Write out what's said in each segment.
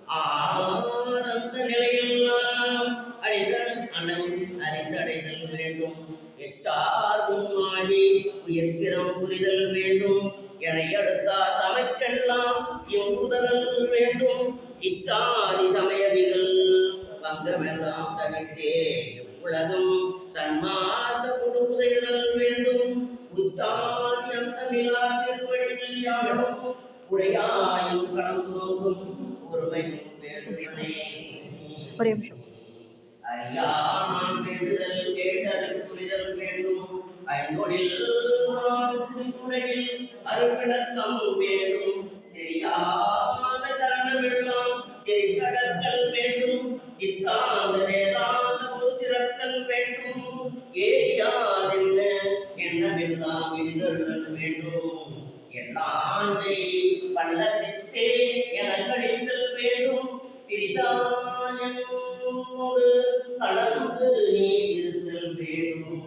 ஆனந்த நிலையெல்லாம் அடைதல் அறிந்தடைதல் வேண்டும். எச்சார்பும் ஆகி உயிர்ப்பிறம் புரிதல் வேண்டும். என அடுத்தார் தமக்கெல்லாம் இங்குதல் வேண்டும். இச்சாதி சமயவிகள் பங்கமெல்லாம் தனித்தே உலகம் சன்மார்க்க கொடுதல் வேண்டும். உச்சாதி அந்த நிலா திருவடியில் யாரும் உடையாயும் கலந்தோங்கும் ஒருமையும் வேண்டுவனே. ஒரே நிமிஷம். அறியான் வேண்டுதல் கேட்டல் புரிதல் வேண்டும். ஐந்தொழில் உடையில் அருவிளக்கம் வேண்டும். சரியாத கரணமெல்லாம் செறிகடற்கல் வேண்டும். இத்தாந்த வேதாந்த புசிறத்தல் வேண்டும். ஏயாதென்ன எண்ணமெல்லாம் இடிதல் வேண்டும். எல்லாம் வல்ல சித்தே என கழித்தல் வேண்டும். பிரிதானோடு கலந்து நீ இருத்தல் வேண்டும்.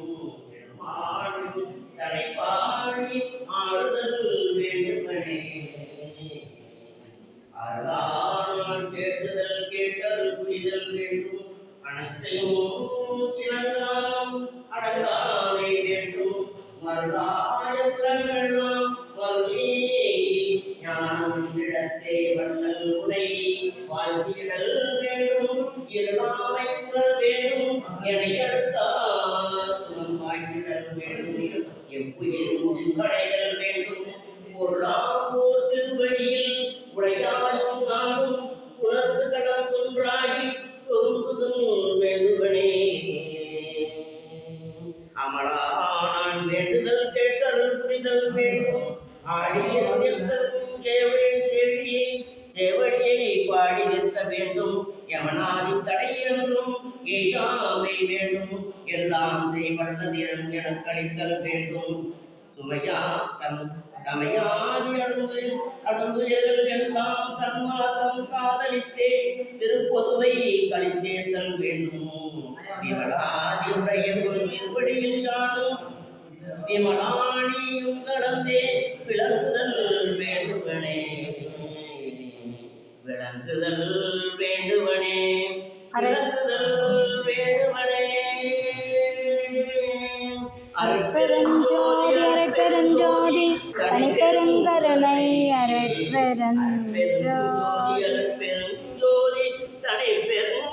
பெருமாளும் தலைப்பாடி ஆளுதல் வேண்டுமனே. அருளான் கேட்டுதல் கேட்டல் புரிதல் வேண்டும். அனைத்தையும் சிறந்தாம் அடங்காமை வேண்டும். மருளாயெல்லாம் மருளே ஞானம் இடத்தே வண்ணல் உடை வாழ்த்திடல் வேண்டும். இருளாமை குரல் வேண்டும். எனை அடுத்தார் சுகம் வாய்த்திடல் வேண்டும். எவ்வுயிரும் தின்படைதல் வேண்டும். பொருளாம்போர் திருவழியில் உடையாயும் நானும் உணர்ந்து கடந்தொன்றாகி தொங்குதல் வேண்டுவனே. அமலான் வேண்டுதல் கேட்டல் புரிதல் வேண்டும். ஆடிய சேவடியை பாடி நிற்க வேண்டும். யமனாதி தடை என்றும் ஏயாமை வேண்டும். எல்லாம் செய்வல்லதிரன் எனக் கழித்தல் வேண்டும். சுமையா தமையாதி அடுந்துயர்கள் எல்லாம் சன்மார்க்கம் காதலித்தே திருப்பொதுவை கழித்தேத்தல் வேண்டும். விமலாதி உடைய ஒரு திருவடியில் யானும் விமலானியும் கலந்தே விளங்குதல் வேண்டுவனே. விளங்குதல் வேண்டுவனே. விளங்குதல் வேண்டுவனே. அருட்பெருஞ்சோதி அருட்பெருஞ்சோதி தனிப்பெருங்கருணை அருட்பெருஞ்சோதி அருட்பெருஞ்சோதி தனிப்பெரும்